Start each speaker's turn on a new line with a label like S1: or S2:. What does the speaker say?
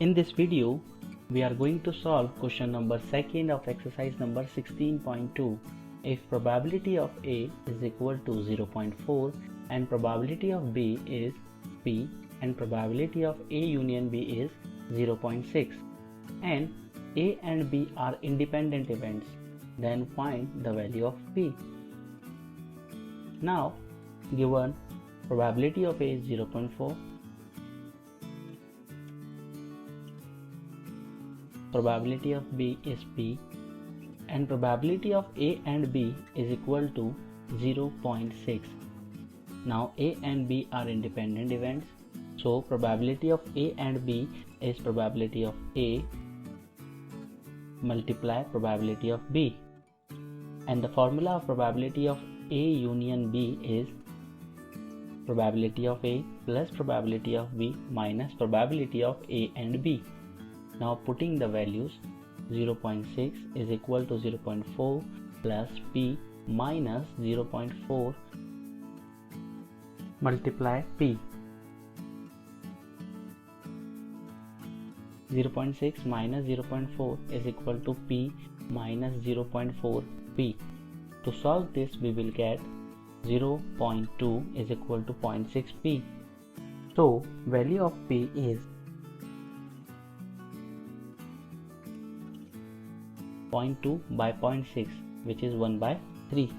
S1: In this video, we are going to solve question number 2 of exercise number 16.2. If probability of A is equal to 0.4 and probability of B is P and probability of A union B is 0.6 and A and B are independent events, then find the value of P. Now, given probability of A is 0.4, probability of B is P, and probability of A and B is equal to 0.6. Now A and B are independent events, so probability of A and B is probability of A multiply probability of B, and the formula of probability of A union B is probability of A plus probability of B minus probability of A and B. Now putting the values, 0.6 is equal to 0.4 plus P minus 0.4 multiply P. 0.6 minus 0.4 is equal to P minus 0.4 P. To solve this, we will get 0.2 is equal to 0.6 P. So value of P is 0.2 by 0.6, which is 1 by 3.